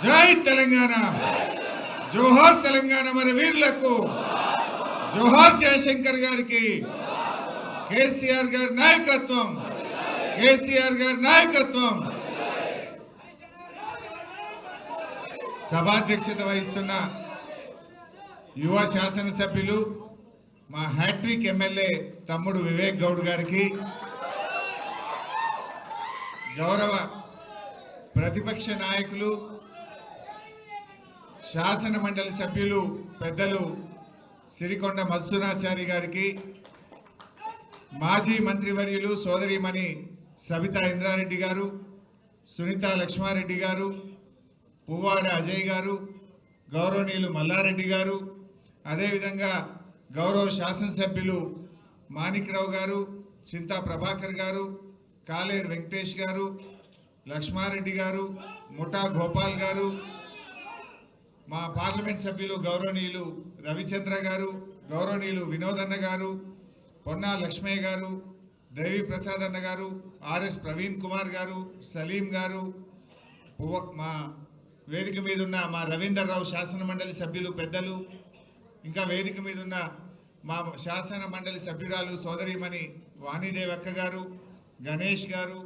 జై తెలంగాణ, జోహార్ తెలంగాణ మన వీరులకు, జోహార్ జయశంకర్ గారికి, కేసీఆర్ గారి నాయకత్వం, కేసీఆర్ గారి నాయకత్వం. సభాధ్యక్షత వహిస్తున్న యువ శాసనసభ్యులు మా హ్యాట్రిక్ ఎమ్మెల్యే తమ్ముడు వివేక్ గౌడ్ గారికి, గౌరవ ప్రతిపక్ష నాయకులు శాసన మండలి సభ్యులు పెద్దలు సిరికొండ మధుసూనాచారి గారికి, మాజీ మంత్రివర్యులు సోదరిమణి సబితా ఇంద్రారెడ్డి గారు, సునీత లక్ష్మారెడ్డి గారు, పువ్వాడ అజయ్ గారు, గౌరవనీయులు మల్లారెడ్డి గారు, అదేవిధంగా గౌరవ శాసనసభ్యులు మాణిక్రావు గారు, చింతా ప్రభాకర్ గారు, కాలేరు వెంకటేష్ గారు, లక్ష్మారెడ్డి గారు, ముఠా గోపాల్ గారు, మా పార్లమెంట్ సభ్యులు గౌరవనీయులు రవిచంద్ర గారు, గౌరవనీయులు వినోదన్న గారు, పొన్నా లక్ష్మయ్య గారు, దేవి ప్రసాద్ అన్న గారు, ఆర్ఎస్ ప్రవీణ్ కుమార్ గారు, సలీం గారు, మా వేదిక మీద ఉన్న మా రవీందర్ రావు శాసన మండలి సభ్యులు పెద్దలు, ఇంకా వేదిక మీద ఉన్న మా శాసన మండలి సభ్యురాలు సోదరిమణి వాణిదేవక్క గారు, గణేష్ గారు,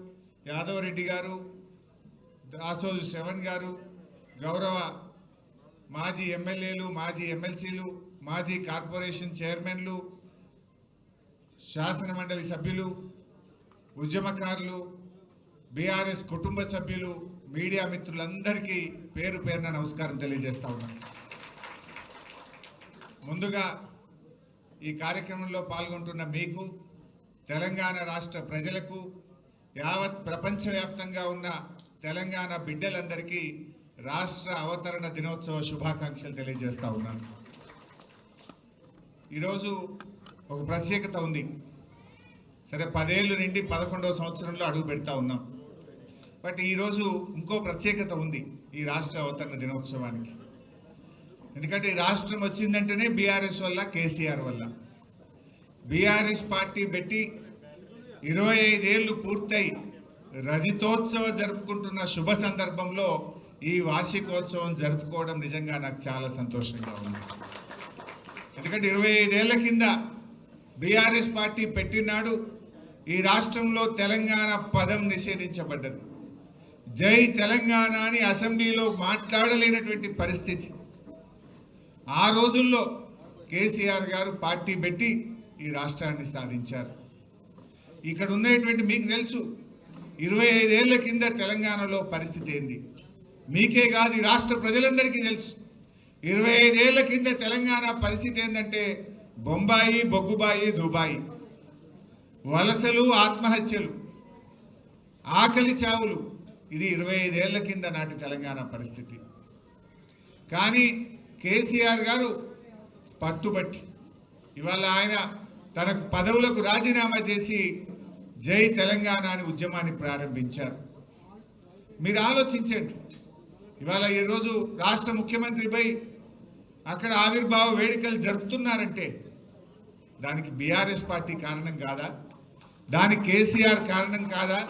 యాదవ్ రెడ్డి గారు, దాసోజు శ్రవణ్ గారు, గౌరవ మాజీ ఎమ్మెల్యేలు, మాజీ ఎమ్మెల్సీలు, మాజీ కార్పొరేషన్ చైర్మన్లు, శాసన మండలి సభ్యులు, ఉద్యమకారులు, బీఆర్ఎస్ కుటుంబ సభ్యులు, మీడియా మిత్రులందరికీ పేరు పేరున నమస్కారం తెలియజేస్తా ఉన్నాను. ముందుగా ఈ కార్యక్రమంలో పాల్గొంటున్న మీకు, తెలంగాణ రాష్ట్ర ప్రజలకు, యావత్ ప్రపంచవ్యాప్తంగా ఉన్న తెలంగాణ బిడ్డలందరికీ రాష్ట్ర అవతరణ దినోత్సవ శుభాకాంక్షలు తెలియజేస్తా ఉన్నాను. ఈరోజు ఒక ప్రత్యేకత ఉంది. సరే, 10 ఏళ్ళు నిండి 11వ సంవత్సరంలో అడుగు పెడతా ఉన్నాం. బట్ ఈరోజు ఇంకో ప్రత్యేకత ఉంది ఈ రాష్ట్ర అవతరణ దినోత్సవానికి. ఎందుకంటే ఈ రాష్ట్రం వచ్చిందంటేనే బీఆర్ఎస్ వల్ల, కేసీఆర్ వల్ల. బీఆర్ఎస్ పార్టీ పెట్టి 25 ఏళ్ళు పూర్తయి రజతోత్సవం జరుపుకుంటున్న శుభ సందర్భంలో ఈ వార్షికోత్సవం జరుపుకోవడం నిజంగా నాకు చాలా సంతోషంగా ఉంది. ఎందుకంటే 25 ఏళ్ల కింద బీఆర్ఎస్ పార్టీ పెట్టినాడు ఈ రాష్ట్రంలో తెలంగాణ పదం నిషేధించబడ్డది. జై తెలంగాణ అని అసెంబ్లీలో మాట్లాడలేనటువంటి పరిస్థితి. ఆ రోజుల్లో కేసీఆర్ గారు పార్టీ పెట్టి ఈ రాష్ట్రాన్ని సాధించారు. ఇక్కడ ఉన్నటువంటి మీకు తెలుసు, 25 ఏళ్ల కింద తెలంగాణలో పరిస్థితి ఏంది. మీకే కాదు, ఈ రాష్ట్ర ప్రజలందరికీ తెలుసు. 25 ఏళ్ల కింద తెలంగాణ పరిస్థితి ఏంటంటే బొంబాయి, బొగ్గుబాయి, దుబాయి, వలసలు, ఆత్మహత్యలు, ఆకలి చావులు. ఇది 25 ఏళ్ల కింద నాటి తెలంగాణ పరిస్థితి. కానీ కేసీఆర్ గారు పట్టుబట్టి ఇవాళ ఆయన తనకు పదవులకు రాజీనామా చేసి జై తెలంగాణ అని ఉద్యమాన్ని ప్రారంభించారు. మీరు ఆలోచించండి, ఇవాళ ఈరోజు రాష్ట్ర ముఖ్యమంత్రిపై అక్కడ ఆవిర్భావ వేడుకలు జరుపుతున్నారంటే దానికి బీఆర్ఎస్ పార్టీ కారణం కాదా? దానికి కేసీఆర్ కారణం కాదా?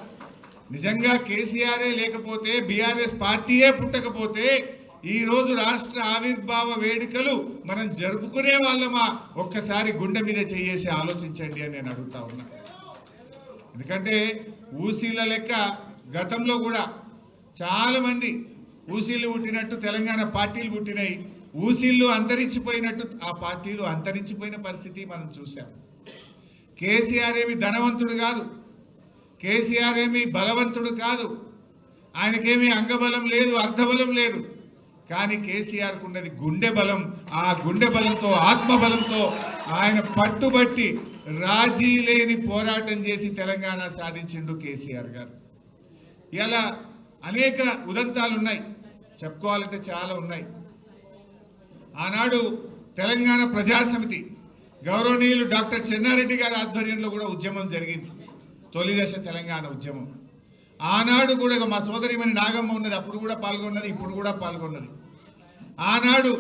నిజంగా కేసీఆరే లేకపోతే, బీఆర్ఎస్ పార్టీయే పుట్టకపోతే ఈరోజు రాష్ట్ర ఆవిర్భావ వేడుకలు మనం జరుపుకునే వాళ్ళమా? ఒక్కసారి గుండె మీద చేసి ఆలోచించండి అని నేను అడుగుతా ఉన్నా. ఎందుకంటే ఊసీల లెక్క గతంలో కూడా చాలా మంది ఊసీలు పుట్టినట్టు తెలంగాణ పార్టీలు పుట్టినాయి. ఊసీళ్ళు అంతరించిపోయినట్టు ఆ పార్టీలు అంతరించిపోయిన పరిస్థితి మనం చూసాం. కేసీఆర్ ఏమి ధనవంతుడు కాదు, కేసీఆర్ ఏమి బలవంతుడు కాదు, ఆయనకేమీ అంగబలం లేదు, అర్ధబలం లేదు. కానీ కేసీఆర్కు ఉన్నది గుండె బలం. ఆ గుండె బలంతో, ఆత్మబలంతో ఆయన పట్టుబట్టి రాజీ లేని పోరాటం చేసి తెలంగాణ సాధించిండు కేసీఆర్ గారు. ఇలా అనేక ఉదంతాలు ఉన్నాయి, చెప్పుకోవాలంటే చాలా ఉన్నాయి. ఆనాడు తెలంగాణ ప్రజాసమితి గౌరవనీయులు డాక్టర్ చెన్నారెడ్డి గారి ఆధ్వర్యంలో కూడా ఉద్యమం జరిగింది, తొలి దశ తెలంగాణ ఉద్యమం. ఆనాడు కూడా మా సోదరిమణి నాగమ్మ ఉన్నది, అప్పుడు కూడా పాల్గొన్నది, ఇప్పుడు కూడా పాల్గొన్నది. ఆనాడు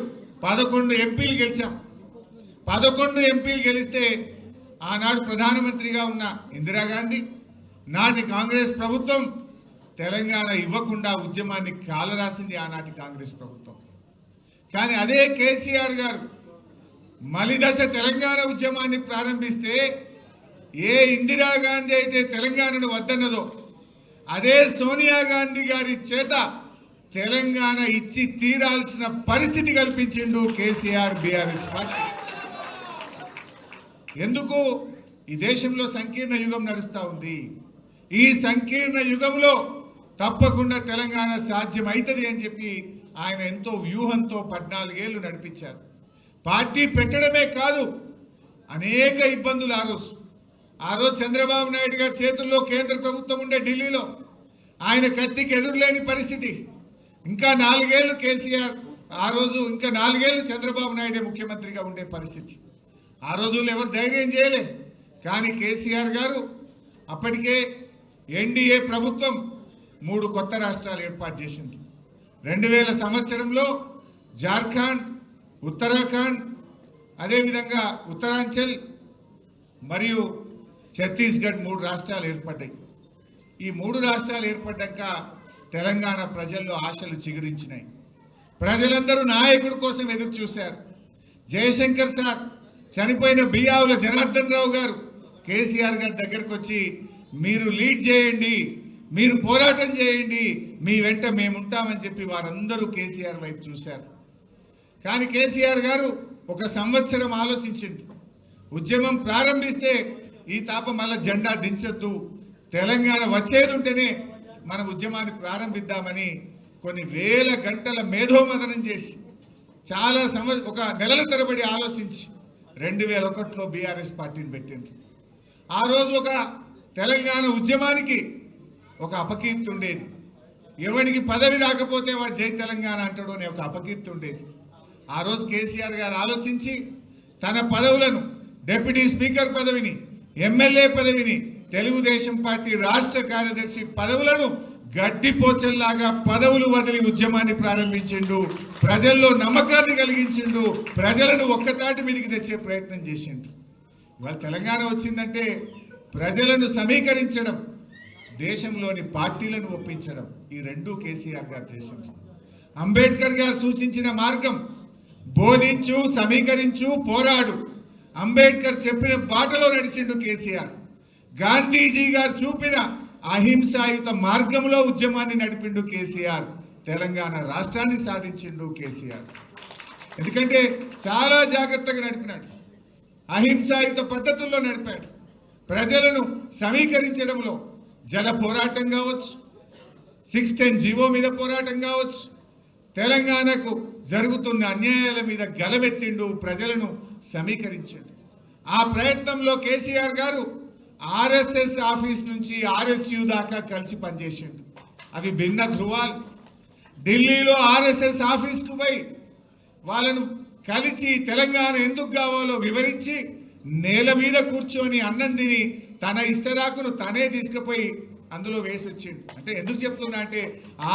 11 ఎంపీలు గెలిచాం. 11 ఎంపీలు గెలిస్తే ఆనాడు ప్రధానమంత్రిగా ఉన్న ఇందిరాగాంధీ, నాటి కాంగ్రెస్ ప్రభుత్వం తెలంగాణ ఇవ్వకుండా ఉద్యమాన్ని కాలరాసింది ఆనాటి కాంగ్రెస్ ప్రభుత్వం. కానీ అదే కేసీఆర్ గారు మలిదశ తెలంగాణ ఉద్యమాన్ని ప్రారంభిస్తే ఏ ఇందిరాగాంధీ అయితే తెలంగాణను వద్దన్నదో అదే సోనియా గాంధీ గారి చేత తెలంగాణ ఇచ్చి తీరాల్సిన పరిస్థితి కల్పించిండు కేసీఆర్ బీఆర్ఎస్ పార్టీ. ఎందుకు? ఈ దేశంలో సంకీర్ణ యుగం నడుస్తూ ఉంది. ఈ సంకీర్ణ యుగంలో తప్పకుండా తెలంగాణ సాధ్యమవుతుంది అని చెప్పి ఆయన ఎంతో వ్యూహంతో 14 ఏళ్లు నడిపించారు. పార్టీ పెట్టడమే కాదు, అనేక ఇబ్బందులు ఆ రోజు చంద్రబాబు నాయుడు గారి చేతుల్లో కేంద్ర ప్రభుత్వం ఉండే ఢిల్లీలో ఆయన కత్తికి ఎదురులేని పరిస్థితి. ఇంకా 4 ఏళ్లు కేసీఆర్, ఆ రోజు ఇంకా 4 ఏళ్లు చంద్రబాబు నాయుడే ముఖ్యమంత్రిగా ఉండే పరిస్థితి. ఆ రోజుల్లో ఎవరు ధైర్యం చేయలే. కానీ కేసీఆర్ గారు అప్పటికే ఎన్డీఏ ప్రభుత్వం 3 కొత్త రాష్ట్రాలు ఏర్పాటు చేసింది. 2000 సంవత్సరంలో జార్ఖండ్, ఉత్తరాఖండ్, అదేవిధంగా ఉత్తరాంచల్ మరియు ఛత్తీస్గఢ్ 3 రాష్ట్రాలు ఏర్పడ్డాయి. ఈ 3 రాష్ట్రాలు ఏర్పడ్డాక తెలంగాణ ప్రజల్లో ఆశలు చిగురించినాయి. ప్రజలందరూ నాయకుడి కోసం ఎదురు చూశారు. జయశంకర్ సార్, చనిపోయిన బియ్యావుల జనార్దన్ రావు గారు కేసీఆర్ గారి దగ్గరకు వచ్చి మీరు లీడ్ చేయండి, మీరు పోరాటం చేయండి, మీ వెంట మేముంటామని చెప్పి వారందరూ కేసీఆర్ వైపు చూశారు. కానీ కేసీఆర్ గారు 1 సంవత్సరం ఆలోచించింది. ఉద్యమం ప్రారంభిస్తే ఈ తాప మళ్ళా జెండా దించొద్దు, తెలంగాణ వచ్చేది ఉంటేనే మన ఉద్యమాన్ని ప్రారంభిద్దామని కొన్ని వేల గంటల మేధోమథనం చేసి చాలా ఒక నెలల తరబడి ఆలోచించి 2001లో బీఆర్ఎస్ పార్టీని పెట్టింది. ఆ రోజు ఒక తెలంగాణ ఉద్యమానికి ఒక అపకీర్తి ఉండేది. ఎవరికి పదవి రాకపోతే వాడు జై తెలంగాణ అంటాడు అనే ఒక అపకీర్తి ఉండేది. ఆ రోజు కేసీఆర్ గారు ఆలోచించి తన పదవులను, డిప్యూటీ స్పీకర్ పదవిని, ఎమ్మెల్యే పదవిని, తెలుగుదేశం పార్టీ రాష్ట్ర కార్యదర్శి పదవులను గడ్డిపోచల్లాగా పదవులు వదిలి ఉద్యమాన్ని ప్రారంభించిండు. ప్రజల్లో నమ్మకాన్ని కలిగించిండు. ప్రజలను ఒక్కతాటి మీదకి తెచ్చే ప్రయత్నం చేసిండు. ఇవాళ తెలంగాణ వచ్చిందంటే ప్రజలను సమీకరించడం, దేశంలోని పార్టీలను ఒప్పించడం, ఈ 2 కేసీఆర్ గారు చేసింది. అంబేద్కర్ గారు సూచించిన మార్గం బోధించు, సమీకరించు, పోరాడు. అంబేద్కర్ చెప్పిన బాటలో నడిచిండు కేసీఆర్. గాంధీజీ గారు చూపిన అహింసాయుత మార్గంలో ఉద్యమాన్ని నడిపిండు కేసీఆర్. తెలంగాణ రాష్ట్రాన్ని సాధించిండు కేసీఆర్. ఎందుకంటే చాలా జాగ్రత్తగా నడిపినాడు, అహింసాయుత పద్ధతుల్లో నడిపాడు. ప్రజలను సమీకరించడంలో జల పోరాటం కావచ్చు, 610 జీవో మీద పోరాటం కావచ్చు, తెలంగాణకు జరుగుతున్న అన్యాయాల మీద గలమెత్తిండు, ప్రజలను సమీకరించాడు. ఆ ప్రయత్నంలో కేసీఆర్ గారు ఆర్ఎస్ఎస్ ఆఫీస్ నుంచి ఆర్ఎస్యు దాకా కలిసి పనిచేసిండు. అవి భిన్న ధృవాలు. ఢిల్లీలో ఆర్ఎస్ఎస్ ఆఫీస్కు పోయి వాళ్ళను కలిసి తెలంగాణ ఎందుకు కావాలో వివరించి నేల మీద కూర్చొని అన్నం తిని తన ఇస్తరాకును తనే తీసుకుపోయి అందులో వేసి వచ్చిండు. అంటే ఎందుకు చెప్తున్నా అంటే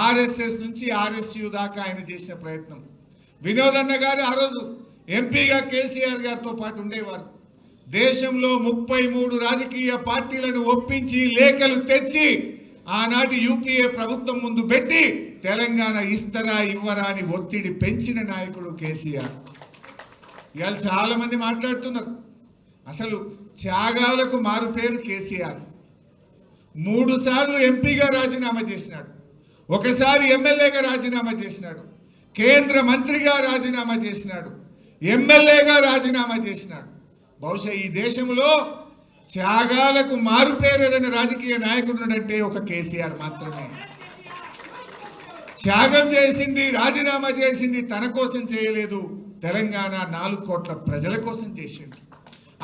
ఆర్ఎస్ఎస్ నుంచి ఆర్ఎస్యు దాకా ఆయన చేసిన ప్రయత్నం. వినోద్ అన్న గారు ఆ రోజు ఎంపీగా కేసీఆర్ గారితో పాటు ఉండేవారు. దేశంలో 33 రాజకీయ పార్టీలను ఒప్పించి లేఖలు తెచ్చి ఆనాటి యూపీఏ ప్రభుత్వం ముందు పెట్టి తెలంగాణ ఇస్తరా ఇవ్వరా అని ఒత్తిడి పెంచిన నాయకుడు కేసీఆర్. ఇవాళ చాలా మంది మాట్లాడుతున్నారు, అసలు త్యాగాలకు మారు పేరు కేసీఆర్. 3 సార్లు ఎంపీగా రాజీనామా చేసినాడు, ఒకసారి ఎమ్మెల్యేగా రాజీనామా చేసినాడు, కేంద్ర మంత్రిగా రాజీనామా చేసినాడు, ఎమ్మెల్యేగా రాజీనామా చేసినాడు. బహుశా ఈ దేశంలో త్యాగాలకు మారు పేరు ఏదైనా రాజకీయ నాయకుడు అంటే ఒక కేసీఆర్ మాత్రమే. త్యాగం చేసింది, రాజీనామా చేసింది తన కోసం చేయలేదు, తెలంగాణ 4 కోట్ల ప్రజల కోసం చేసిండు.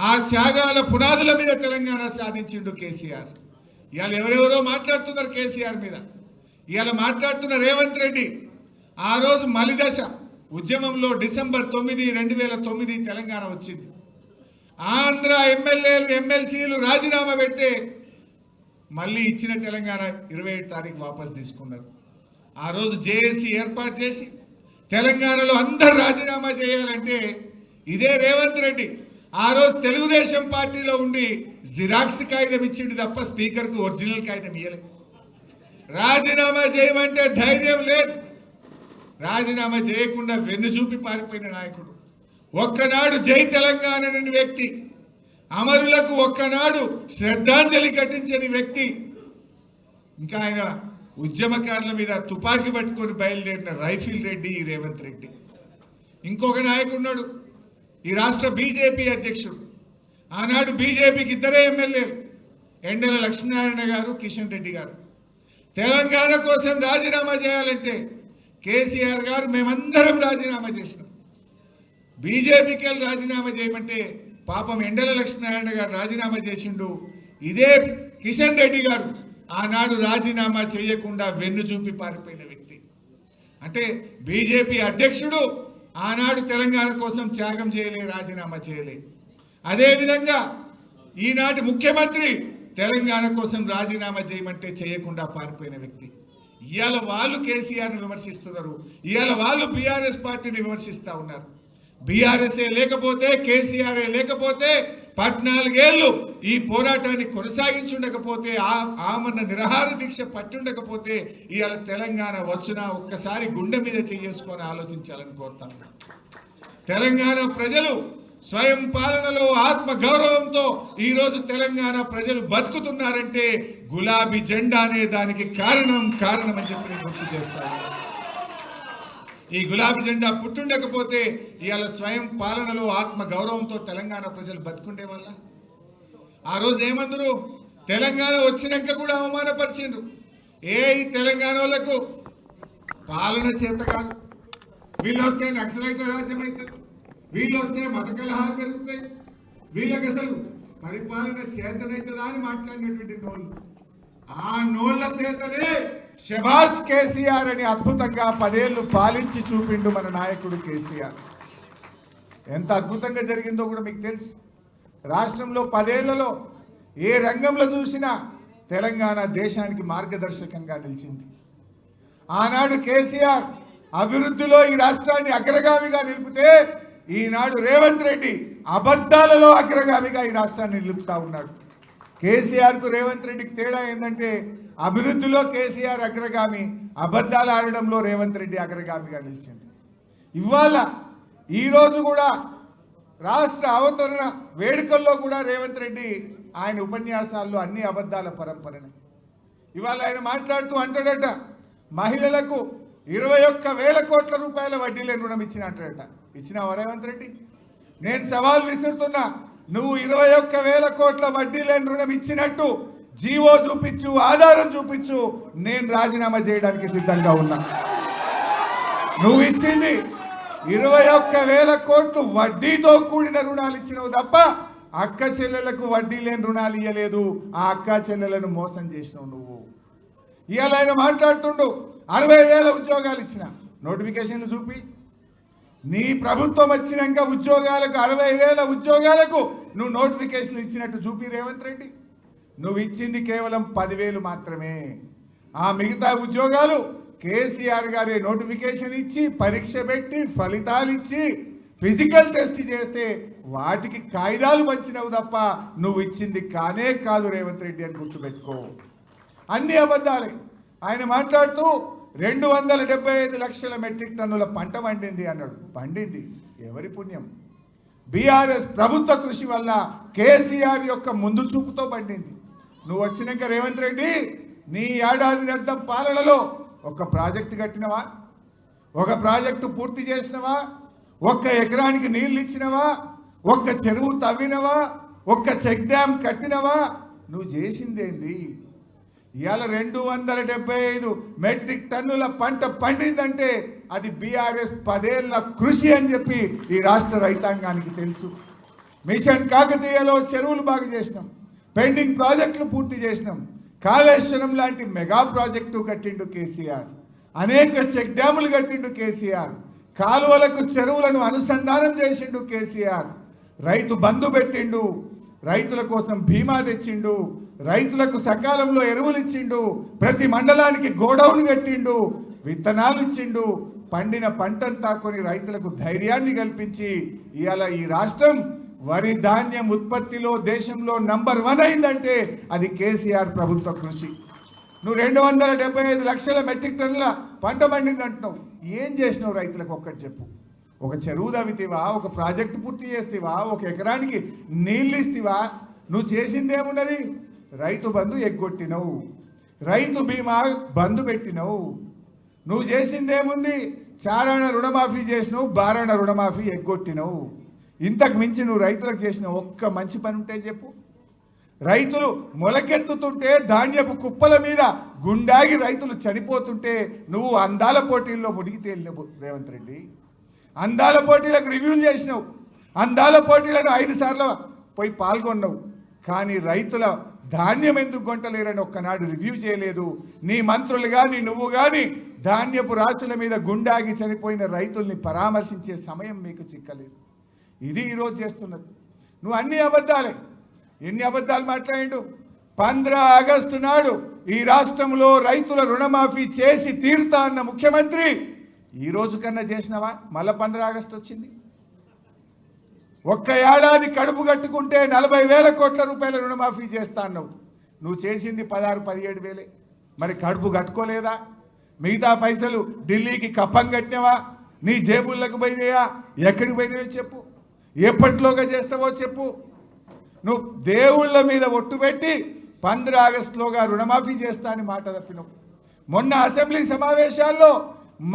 ఆ త్యాగాల పునాదుల మీద తెలంగాణ సాధించిండు కేసీఆర్. ఇవాళ ఎవరెవరో మాట్లాడుతున్నారు కేసీఆర్ మీద. ఇవాళ మాట్లాడుతున్న రేవంత్ రెడ్డి ఆ రోజు మలిదశ ఉద్యమంలో డిసెంబర్ 9, 2009 తెలంగాణ వచ్చింది. ఆంధ్ర ఎమ్మెల్యేలు, ఎమ్మెల్సీలు రాజీనామా పెడితే మళ్ళీ ఇచ్చిన తెలంగాణ 27 తారీఖు వాపసు తీసుకున్నారు. ఆ రోజు జేఏసీ ఏర్పాటు చేసి తెలంగాణలో అందరు రాజీనామా చేయాలంటే ఇదే రేవంత్ రెడ్డి ఆ రోజు తెలుగుదేశం పార్టీలో ఉండి జిరాక్స్ కాగితం ఇచ్చిండు తప్ప స్పీకర్కు ఒరిజినల్ కాగితం ఇవ్వలేదు. రాజీనామా చేయమంటే ధైర్యం లేదు. రాజీనామా చేయకుండా వెన్ను చూపి పారిపోయిన నాయకుడు, ఒక్కనాడు జై తెలంగాణ అనే వ్యక్తి, అమరులకు ఒక్కనాడు శ్రద్ధాంజలి ఘటించని వ్యక్తి, ఇంకా ఆయన ఉద్యమకారుల మీద తుపాకీ పట్టుకొని బయలుదేరిన రైఫిల్ రెడ్డి ఈ రేవంత్ రెడ్డి. ఇంకొక నాయకుడున్నాడు, ఈ రాష్ట్ర బీజేపీ అధ్యక్షుడు. ఆనాడు బీజేపీకి ఇద్దరే ఎమ్మెల్యేలు, ఎండల లక్ష్మీనారాయణ గారు, కిషన్ రెడ్డి గారు. తెలంగాణ కోసం రాజీనామా చేయాలంటే కేసీఆర్ గారు మేమందరం రాజీనామా చేసినాం. బీజేపీకి వెళ్ళి రాజీనామా చేయమంటే పాపం ఎండల లక్ష్మీనారాయణ గారు రాజీనామా చేసిండు. ఇదే కిషన్ రెడ్డి గారు ఆనాడు రాజీనామా చేయకుండా వెన్ను చూపి పారిపోయిన వ్యక్తి. అంటే బీజేపీ అధ్యక్షుడు ఆనాడు తెలంగాణ కోసం త్యాగం చేయలే, రాజీనామా చేయలే. అదేవిధంగా ఈనాటి ముఖ్యమంత్రి తెలంగాణ కోసం రాజీనామా చేయమంటే చేయకుండా పారిపోయిన వ్యక్తి. ఇవాళ వాళ్ళు కేసీఆర్ని విమర్శిస్తున్నారు, ఇవాళ వాళ్ళు బీఆర్ఎస్ పార్టీని విమర్శిస్తూ ఉన్నారు. బీఆర్ఎస్ఏ లేకపోతే, కేసీఆర్ఏ లేకపోతే 14 ఏళ్ళు ఈ పోరాటాన్ని కొనసాగించుండకపోతే, ఆమరణ నిరాహార దీక్ష పట్టుండకపోతే ఇవాళ తెలంగాణ వచ్చునా ఒక్కసారి గుండె మీద చేసుకొని ఆలోచించాలని కోరుతాను. తెలంగాణ ప్రజలు స్వయం పాలనలో ఆత్మ గౌరవంతో ఈరోజు తెలంగాణ ప్రజలు బతుకుతున్నారంటే గులాబీ జెండా అనే దానికి కారణం అని చెప్పి నేను గుర్తు చేస్తాను. ఈ గులాబీ జెండా పుట్టుండకపోతే ఇవాళ స్వయం పాలనలో ఆత్మ గౌరవంతో తెలంగాణ ప్రజలు బతుకుండే వల్ల. ఆ రోజు ఏమందరూ తెలంగాణ వచ్చినాక కూడా అవమానపరిచిండ్రు. ఈ తెలంగాణ వాళ్ళకు పాలన చేత కాదు, వీళ్ళు వస్తే నక్సలైట్ రాజ్యం అవుతుంది, వీళ్ళు వస్తే మత కలహాలు పెరుగుతాయి, వీళ్ళకి అసలు పరిపాలన చేతనైతుందా అని మాట్లాడినటువంటి నోళ్ళు. ఆ నోళ్ల చేతనే శభాష్ కేసీఆర్ అని అద్భుతంగా 10 ఏళ్ళు పాలించి చూపిండు మన నాయకుడు కేసీఆర్. ఎంత అద్భుతంగా జరిగిందో కూడా మీకు తెలుసు. రాష్ట్రంలో 10 ఏళ్లలో ఏ రంగంలో చూసినా తెలంగాణ దేశానికి మార్గదర్శకంగా నిలిచింది. ఆనాడు కేసీఆర్ అభివృద్ధిలో ఈ రాష్ట్రాన్ని అగ్రగామిగా నిలిపితే ఈనాడు రేవంత్ రెడ్డి అబద్ధాలలో అగ్రగామిగా ఈ రాష్ట్రాన్ని నిలుపుతా ఉన్నాడు. కేసీఆర్కు రేవంత్ రెడ్డికి తేడా ఏంటంటే అభివృద్ధిలో కేసీఆర్ అగ్రగామి, అబద్ధాలు ఆడడంలో రేవంత్ రెడ్డి అగ్రగామిగా నిలిచింది. ఇవాళ ఈరోజు కూడా రాష్ట్ర అవతరణ వేడుకల్లో కూడా రేవంత్ రెడ్డి ఆయన ఉపన్యాసాల్లో అన్ని అబద్ధాల పరంపరనే. ఇవాళ ఆయన మాట్లాడుతూ అంటాడట, మహిళలకు 21,000 కోట్ల రూపాయల వడ్డీ లేని రుణం ఇచ్చినట్టట. ఇచ్చినావా రేవంత్ రెడ్డి? నేను సవాల్ విసురుతున్నా, నువ్వు 21,000 కోట్ల వడ్డీ లేని రుణం ఇచ్చినట్టు జీవో చూపించు, ఆధారం చూపించు, నేను రాజీనామా చేయడానికి సిద్ధంగా ఉన్నా. నువ్వు ఇచ్చింది 21,000 కోట్లు వడ్డీతో కూడిన రుణాలు ఇచ్చినావు తప్ప అక్క చెల్లెలకు వడ్డీ లేని రుణాలు ఇవ్వలేదు. ఆ అక్క చెల్లెలను మోసం చేసినావు నువ్వు. ఇవాళ ఆయన మాట్లాడుతుండు 60,000 ఉద్యోగాలు ఇచ్చిన నోటిఫికేషన్లు చూపి. నీ ప్రభుత్వం వచ్చినాక ఉద్యోగాలకు 60,000 ఉద్యోగాలకు నువ్వు నోటిఫికేషన్లు ఇచ్చినట్టు చూపి రేవంత్ రెడ్డి. నువ్వు ఇచ్చింది కేవలం 10,000 మాత్రమే. ఆ మిగతా ఉద్యోగాలు కేసీఆర్ గారి నోటిఫికేషన్ ఇచ్చి, పరీక్ష పెట్టి, ఫలితాలు ఇచ్చి, ఫిజికల్ టెస్ట్ చేస్తే వాటికి కాయిదాలు పంచినవు తప్ప నువ్వు ఇచ్చింది కానే కాదు రేవంత్ రెడ్డి అని గుర్తుపెట్టుకో. అన్ని అబద్ధాలే. ఆయన మాట్లాడుతూ 275 లక్షల మెట్రిక్ టన్నుల పంట పండింది అన్నాడు. పండింది ఎవరి పుణ్యం? బీఆర్ఎస్ ప్రభుత్వ కృషి వల్ల, కేసీఆర్ యొక్క ముందు చూపుతో పండింది. నువ్వు వచ్చినాక రేవంత్ రెడ్డి నీ ఏడాది అర్థం పాలనలో ఒక ప్రాజెక్టు కట్టినవా? ఒక ప్రాజెక్టు పూర్తి చేసినవా? ఒక్క ఎకరానికి నీళ్ళు ఇచ్చినవా? ఒక్క చెరువు తవ్వినవా? ఒక్క చెక్ డ్యామ్ కట్టినవా? నువ్వు చేసిందేంది? ఇవాళ 275 మెట్రిక్ టన్నుల పంట పండిందంటే అది బీఆర్ఎస్ 10 ఏళ్ల కృషి అని చెప్పి ఈ రాష్ట్ర రైతాంగానికి తెలుసు. మిషన్ కాకతీయలో చెరువులు బాగు చేసినాం, పెండింగ్ ప్రాజెక్టులు పూర్తి చేసినాం, కాళేశ్వరం లాంటి మెగా ప్రాజెక్టు కట్టిండు కేసీఆర్, అనేక చెక్ డ్యాములు కట్టిండు కేసీఆర్, కాలువలకు చెరువులను అనుసంధానం చేసిండు కేసీఆర్, రైతు బంధు పెట్టిండు, రైతుల కోసం బీమా తెచ్చిండు, రైతులకు సకాలంలో ఎరువులు ఇచ్చిండు, ప్రతి మండలానికి గోడౌన్ కట్టిండు, విత్తనాలు ఇచ్చిండు, పండిన పంటంతా కొని రైతులకు ధైర్యాన్ని కల్పించి ఇవాళ ఈ రాష్ట్రం వరి ధాన్యం ఉత్పత్తిలో దేశంలో నంబర్ 1 అయిందంటే అది కేసీఆర్ ప్రభుత్వ కృషి. నువ్వు 275 లక్షల మెట్రిక్ టన్నుల పంట పండింది అంటున్నావు. ఏం చేసినావు రైతులకు ఒక్కటి చెప్పు. ఒక చెరువు తవ్వితేవా, ఒక ప్రాజెక్టు పూర్తి చేస్తేవా, ఒక ఎకరానికి నీళ్ళు ఇస్తేవా? నువ్వు చేసింది ఏమున్నది? రైతు బంధు ఎగ్గొట్టినవు, రైతు బీమా బంధు పెట్టినవు. నువ్వు చేసింది ఏముంది? చారాణ రుణమాఫీ చేసినావు, బారాణ రుణమాఫీ ఎగ్గొట్టినవు. ఇంతకు మించి నువ్వు రైతులకు చేసిన ఒక్క మంచి పని ఉంటే చెప్పు. రైతులు మొలకెత్తుతుంటే ధాన్యపు కుప్పల మీద గుండాగి రైతులు చనిపోతుంటే నువ్వు అందాల పోటీల్లో మునిగి తేలినవు రేవంత్ రెడ్డి. అందాల పోటీలకు రివ్యూలు చేసినావు, అందాల పోటీలను 5 సార్లు పోయి పాల్గొన్నావు. కానీ రైతుల ధాన్యం ఎందుకు కొంటలేరని ఒక్కనాడు రివ్యూ చేయలేదు. నీ మంత్రులు కానీ నువ్వు కానీ ధాన్యపు రాచుల మీద గుండాగి చనిపోయిన రైతుల్ని పరామర్శించే సమయం మీకు చిక్కలేదు. ఇది ఈరోజు చేస్తున్నది. నువ్వు అన్ని అబద్ధాలే. ఎన్ని అబద్ధాలు మాట్లాడిండు? 15 ఆగస్టు నాడు ఈ రాష్ట్రంలో రైతుల రుణమాఫీ చేసి తీరుతా అన్న ముఖ్యమంత్రి ఈ రోజు కన్నా చేసినావా? మళ్ళా 15 ఆగస్టు వచ్చింది. ఒక్క ఏడాది కడుపు కట్టుకుంటే 40,000 కోట్ల రూపాయల రుణమాఫీ చేస్తా అన్నావు. నువ్వు చేసింది 16-17 వేలే. మరి కడుపు కట్టుకోలేదా? మిగతా పైసలు ఢిల్లీకి కప్పం కట్టినవా? నీ జేబుల్లోకి పోయినాయా? ఎక్కడికి పోయినాయో చెప్పు. ఎప్పటిలోగా చేస్తావో చెప్పు. నువ్వు దేవుళ్ళ మీద ఒట్టు పెట్టి 15 ఆగస్టులోగా రుణమాఫీ చేస్తా అని మాట తప్పినావు. మొన్న అసెంబ్లీ సమావేశాల్లో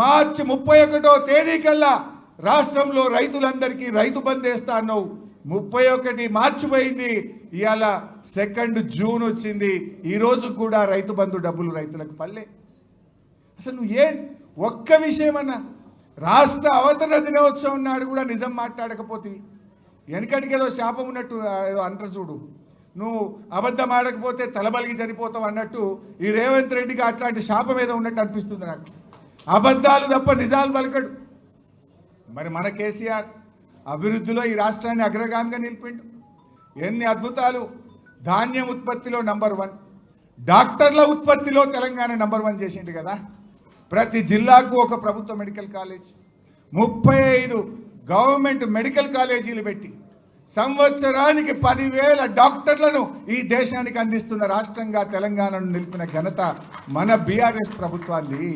మార్చి 31వ తేదీ కల్లా రాష్ట్రంలో రైతులందరికీ రైతు బంధు వేస్తా అన్నావు. 31 మార్చి పోయింది, ఇవాళ 2 జూన్ వచ్చింది. ఈరోజు కూడా రైతు బంధు డబ్బులు రైతులకు పల్లె. అసలు నువ్వు ఒక్క విషయమన్నా రాష్ట్ర అవతరణ దినోత్సవం నాడు కూడా నిజం మాట్లాడకపోతే వెనకటికి ఏదో శాపం ఉన్నట్టు ఏదో అంటారు చూడు, నువ్వు అబద్ధం ఆడకపోతే తలబలిగి చనిపోతావు అన్నట్టు ఈ రేవంత్ రెడ్డికి అట్లాంటి శాపం ఏదో ఉన్నట్టు అనిపిస్తుంది నాకు. అబద్ధాలు తప్ప నిజాలు పలకడు. మరి మన కేసీఆర్ అభివృద్ధిలో ఈ రాష్ట్రాన్ని అగ్రగామిగా నిలిపిండు. ఎన్ని అద్భుతాలు! ధాన్యం ఉత్పత్తిలో నంబర్ 1, డాక్టర్ల ఉత్పత్తిలో తెలంగాణ నంబర్ 1 చేసిండు కదా. ప్రతి జిల్లాకు ఒక ప్రభుత్వ మెడికల్ కాలేజ్, 35 గవర్నమెంట్ మెడికల్ కాలేజీలు పెట్టి సంవత్సరానికి 10,000 డాక్టర్లను ఈ దేశానికి అందిస్తున్న రాష్ట్రంగా తెలంగాణను నిలిపిన ఘనత మన బీఆర్ఎస్ ప్రభుత్వాన్ని.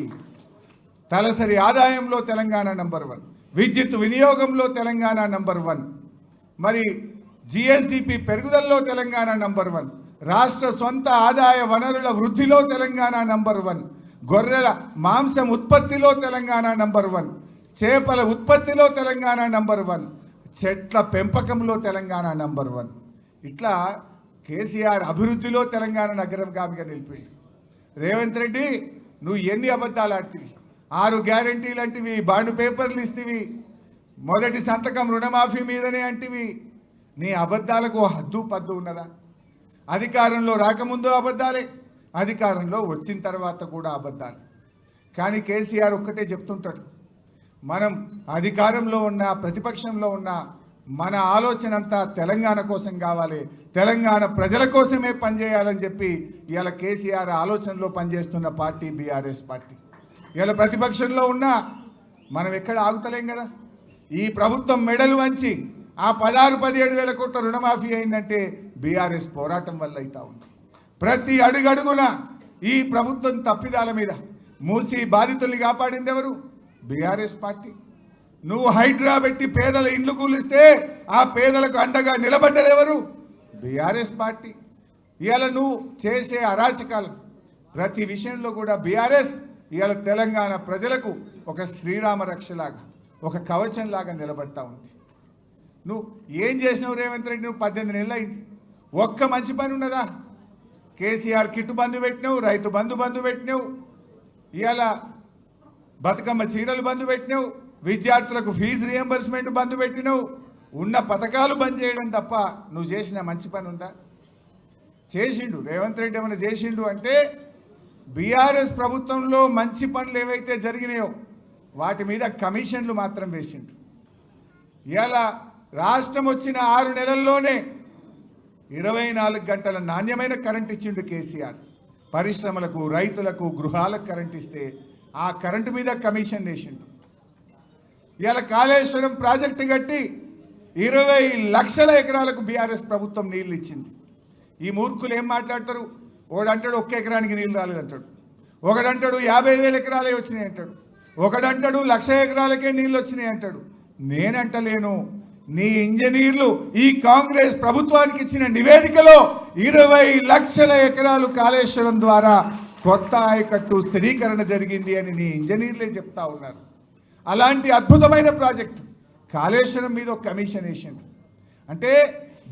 తలసరి ఆదాయంలో తెలంగాణ నంబర్ 1, విద్యుత్ వినియోగంలో తెలంగాణ నంబర్ 1, మరి జిఎస్డిపి పెరుగుదలలో తెలంగాణ నంబర్ 1, రాష్ట్ర సొంత ఆదాయ వనరుల వృద్ధిలో తెలంగాణ నంబర్ 1, గొర్రెల మాంసం ఉత్పత్తిలో తెలంగాణ నంబర్ 1, చేపల ఉత్పత్తిలో తెలంగాణ నంబర్ 1, చెట్ల పెంపకంలో తెలంగాణ నంబర్ 1. ఇట్లా కేసీఆర్ అభివృద్ధిలో తెలంగాణ నగరంగామిగా నిలిపింది. రేవంత్ రెడ్డి నువ్వు ఎన్ని అబద్ధాలు ఆడుతీవి? 6 గ్యారంటీలు అంటివి, బాండ్ పేపర్లు ఇస్తేవి, మొదటి సంతకం రుణమాఫీ మీదనే అంటివి. నీ అబద్ధాలకు హద్దు పద్దు ఉన్నదా? అధికారంలో రాకముందు అబద్ధాలే, అధికారంలో వచ్చిన తర్వాత కూడా అబద్ధాలు. కానీ కేసీఆర్ ఒక్కటే చెప్తుంటాడు, మనం అధికారంలో ఉన్న ప్రతిపక్షంలో ఉన్న మన ఆలోచన అంతా తెలంగాణ కోసం కావాలి, తెలంగాణ ప్రజల కోసమే పనిచేయాలని చెప్పి ఇవాళ కేసీఆర్ ఆలోచనలో పనిచేస్తున్న పార్టీ బీఆర్ఎస్ పార్టీ. ఇవాళ ప్రతిపక్షంలో ఉన్నా మనం ఎక్కడ ఆగుతలేం కదా. ఈ ప్రభుత్వం మెడలు వంచి ఆ 16-17 వేల కోట్ల రుణమాఫీ అయిందంటే బీఆర్ఎస్ పోరాటం వల్ల అవుతా ఉంది. ప్రతి అడుగడుగున ఈ ప్రభుత్వం తప్పిదాల మీద మూసి బాధితుల్ని కాపాడింది ఎవరు? BRS party. నువ్వు హైడ్రా పెట్టి పేదల ఇండ్లు కూలిస్తే ఆ పేదలకు అండగా నిలబడ్డది ఎవరు? BRS party. ఇవాళ నువ్వు చేసే అరాచకాలు ప్రతి విషయంలో కూడా బీఆర్ఎస్ ఇవాళ తెలంగాణ ప్రజలకు ఒక శ్రీరామ రక్షలాగా, ఒక కవచంలాగా నిలబడతా ఉంది. నువ్వు ఏం చేసినావు రేవంత్ రెడ్డి? నువ్వు 18 నెలలు అయింది, ఒక్క మంచి పని ఉన్నదా? కేసీఆర్ కిట్టు బంధు పెట్టినావు, రైతు బంధు పెట్టినావు, ఇవాళ బతుకమ్మ చీరలు బంధు పెట్టినావు, విద్యార్థులకు ఫీజు రియంబర్స్మెంట్ బంధు పెట్టినావు. ఉన్న పథకాలు బంద్ చేయడం తప్ప నువ్వు చేసిన మంచి పని ఉందా? చేసిండు రేవంత్ రెడ్డి. ఏమైనా చేసిండు అంటే బీఆర్ఎస్ ప్రభుత్వంలో మంచి పనులు ఏవైతే జరిగినాయో వాటి మీద కమిషన్లు మాత్రం వేసిండు. ఇవాళ రాష్ట్రం వచ్చిన 6 నెలల్లోనే 24 గంటల నాణ్యమైన కరెంట్ ఇచ్చిండు కేసీఆర్. పరిశ్రమలకు, రైతులకు, గృహాలకు కరెంట్ ఇస్తే ఆ కరెంటు మీద కమిషన్ వేసిండు. ఇవాళ కాళేశ్వరం ప్రాజెక్టు కట్టి 20 లక్షల ఎకరాలకు బీఆర్ఎస్ ప్రభుత్వం నీళ్లు ఇచ్చింది. ఈ మూర్ఖులు ఏం మాట్లాడతారు? ఒకడంటాడు 1 ఎకరానికి నీళ్ళు రాలేదంటాడు, ఒకడంటాడు 50,000 ఎకరాలే వచ్చినాయి అంటాడు, ఒకడంటాడు 1,00,000 ఎకరాలకే నీళ్ళు వచ్చినాయి అంటాడు. నేనంటలేను, నీ ఇంజనీర్లు ఈ కాంగ్రెస్ ప్రభుత్వానికి ఇచ్చిన నివేదికలో 20 లక్షల ఎకరాలు కాళేశ్వరం ద్వారా కొత్త ఆయకట్టు స్థిరీకరణ జరిగింది అని నీ ఇంజనీర్లే చెప్తా ఉన్నారు. అలాంటి అద్భుతమైన ప్రాజెక్టు కాళేశ్వరం మీద ఒక కమిషన్ వేసిండు. అంటే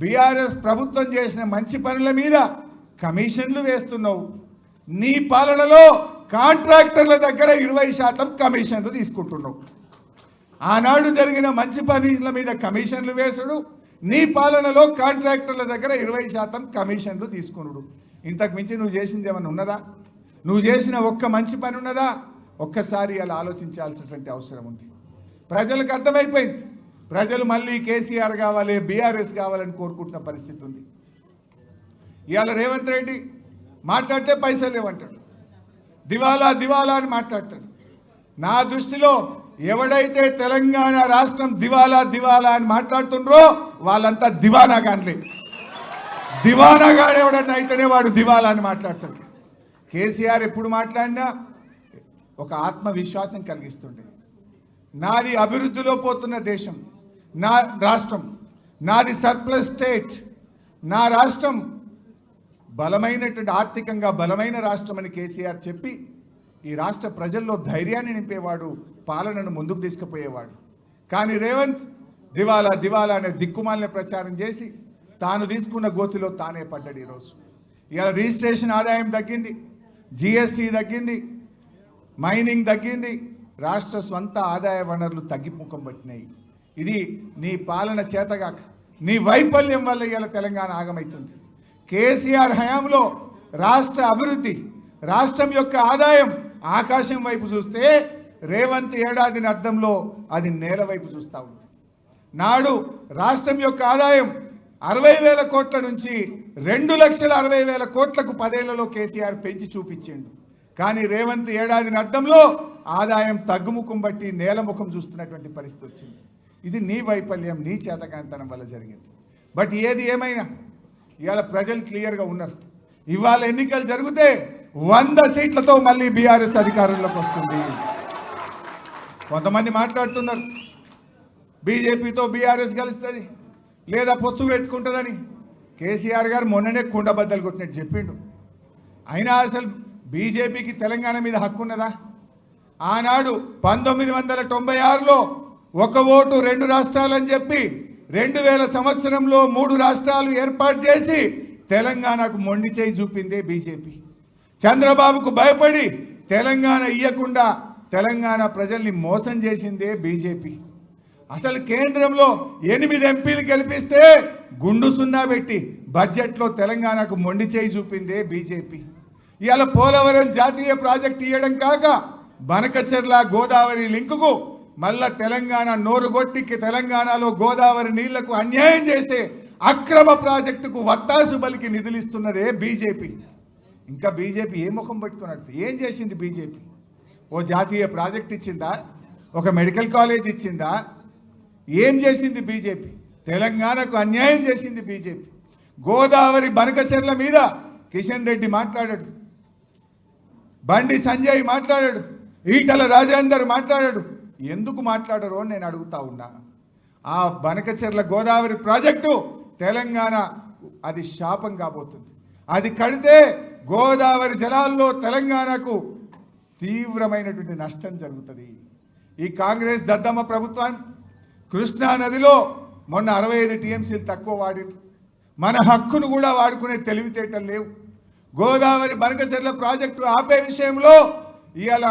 బీఆర్ఎస్ ప్రభుత్వం చేసిన మంచి పనుల మీద కమిషన్లు వేస్తున్నావు. నీ పాలనలో కాంట్రాక్టర్ల దగ్గర 20% కమిషన్లు తీసుకుంటున్నావు. ఆనాడు జరిగిన మంచి పనుల మీద కమిషన్లు వేసుడు, నీ పాలనలో కాంట్రాక్టర్ల దగ్గర 20% కమిషన్లు తీసుకున్నాడు. ఇంతకు మించి నువ్వు చేసింది ఏమన్నా ఉన్నదా? నువ్వు చేసిన ఒక్క మంచి పని ఉన్నదా? ఒక్కసారి అలా ఆలోచించాల్సినటువంటి అవసరం ఉంది. ప్రజలకు అర్థమైపోయింది. ప్రజలు మళ్ళీ కేసీఆర్ కావాలి, బీఆర్ఎస్ కావాలని కోరుకుంటున్న పరిస్థితి ఉంది. ఇవాళ రేవంత్ రెడ్డి మాట్లాడితే పైసలు లేవంటాడు, దివాలా దివాలా అని మాట్లాడతాడు. నా దృష్టిలో ఎవడైతే తెలంగాణ రాష్ట్రం దివాలా దివాలా అని మాట్లాడుతుండ్రో వాళ్ళంతా దివానాగాన్లే. దివానాగాడు ఎవడన్నా అయితేనే వాడు దివాలా అని మాట్లాడతాడు. కేసీఆర్ ఎప్పుడు మాట్లాడినా ఒక ఆత్మవిశ్వాసం కలిగిస్తుండే. నాది అభివృద్ధిలో పోతున్న దేశం, నా రాష్ట్రం, నాది సర్ప్లస్ స్టేట్, నా రాష్ట్రం బలమైనటువంటి ఆర్థికంగా బలమైన రాష్ట్రం అని కేసీఆర్ చెప్పి ఈ రాష్ట్ర ప్రజల్లో ధైర్యాన్ని నింపేవాడు, పాలనను ముందుకు తీసుకుపోయేవాడు. కానీ రేవంత్ దివాలా దివాలా అనే దిక్కుమాలిన ప్రచారం చేసి తాను తీసుకున్న గోతిలో తానే పడ్డాడు. ఈరోజు ఇవాళ రిజిస్ట్రేషన్ ఆదాయం తగ్గింది, జిఎస్టీ తగ్గింది, మైనింగ్ తగ్గింది, రాష్ట్ర స్వంత ఆదాయ వనరులు తగ్గిముఖం పట్టినాయి. ఇది నీ పాలన చేతగాక, నీ వైఫల్యం వల్ల ఇవాళ తెలంగాణ ఆగమవుతుంది. కేసీఆర్ హయాంలో రాష్ట్ర అభివృద్ధి, రాష్ట్రం యొక్క ఆదాయం ఆకాశం వైపు చూస్తే రేవంత్ ఏడాదిని అర్థంలో అది నేల వైపు చూస్తూ ఉంది. నాడు రాష్ట్రం యొక్క ఆదాయం 60,000 కోట్ల నుంచి 2,60,000 కోట్లకు 10 ఏళ్లలో కేసీఆర్ పెంచి చూపించిండు. కానీ రేవంత్ ఏడాదిని అర్థంలో ఆదాయం తగ్గుముఖం బట్టి నేలముఖం చూస్తున్నటువంటి పరిస్థితి వచ్చింది. ఇది నీ వైఫల్యం, నీ చేతకాంతనం వల్ల జరిగింది. బట్ ఏది ఏమైనా ఇవాళ ప్రజలు క్లియర్గా ఉన్నారు. ఇవాళ ఎన్నికలు జరిగితే 100 సీట్లతో మళ్ళీ బీఆర్ఎస్ అధికారంలోకి వస్తుంది. కొంతమంది మాట్లాడుతున్నారు బీజేపీతో బీఆర్ఎస్ కలుస్తుంది లేదా పొత్తు పెట్టుకుంటుందని. కేసీఆర్ గారు మొన్ననే కుండబద్దలు కొట్టినట్టు చెప్పిండు. అయినా అసలు బీజేపీకి తెలంగాణ మీద హక్కు ఉన్నదా? ఆనాడు 1996లో 1 ఓటు 2 రాష్ట్రాలని చెప్పి 2000 సంవత్సరంలో 3 రాష్ట్రాలు ఏర్పాటు చేసి తెలంగాణకు మొండి చేయి చూపిందే బీజేపీ. చంద్రబాబుకు భయపడి తెలంగాణ ఇయ్యకుండా తెలంగాణ ప్రజల్ని మోసం చేసిందే బీజేపీ. అసలు కేంద్రంలో 8 ఎంపీలు గెలిపిస్తే గుండు సున్నా పెట్టి బడ్జెట్లో తెలంగాణకు మొండి చేయి చూపిందే బీజేపీ. ఇవాళ పోలవరం జాతీయ ప్రాజెక్టు ఇవ్వడం కాక బనకచెర్ల గోదావరి లింకుకు మళ్ళా తెలంగాణ నోరుగొట్టి తెలంగాణలో గోదావరి నీళ్లకు అన్యాయం చేసే అక్రమ ప్రాజెక్టుకు వత్తాసు బలికి నిధులు ఇస్తున్నదే బీజేపీ. ఇంకా బీజేపీ ఏ ముఖం పెట్టుకున్నట్టు ఏం చేసింది బీజేపీ? ఓ జాతీయ ప్రాజెక్ట్ ఇచ్చిందా? ఒక మెడికల్ కాలేజ్ ఇచ్చిందా? ఏం చేసింది బీజేపీ? తెలంగాణకు అన్యాయం చేసింది బీజేపీ. గోదావరి బనకచెర్ల మీద కిషన్ రెడ్డి మాట్లాడాడు, బండి సంజయ్ మాట్లాడాడు, ఈటల రాజేందర్ మాట్లాడాడు. ఎందుకు మాట్లాడరు అని నేను అడుగుతా ఉన్నా. ఆ బనకచెర్ల గోదావరి ప్రాజెక్టు తెలంగాణ అది శాపం కాబోతుంది. అది కడితే గోదావరి జలాల్లో తెలంగాణకు తీవ్రమైనటువంటి నష్టం జరుగుతుంది. ఈ కాంగ్రెస్ దద్దమ్మ ప్రభుత్వం కృష్ణా నదిలో మొన్న 65 టీఎంసీలు తక్కువ వాడింది. మన హక్కును కూడా వాడుకునే తెలివితేటలు లేవు. గోదావరి బనకచెర్ల ప్రాజెక్టు ఆపే విషయంలో ఇవాళ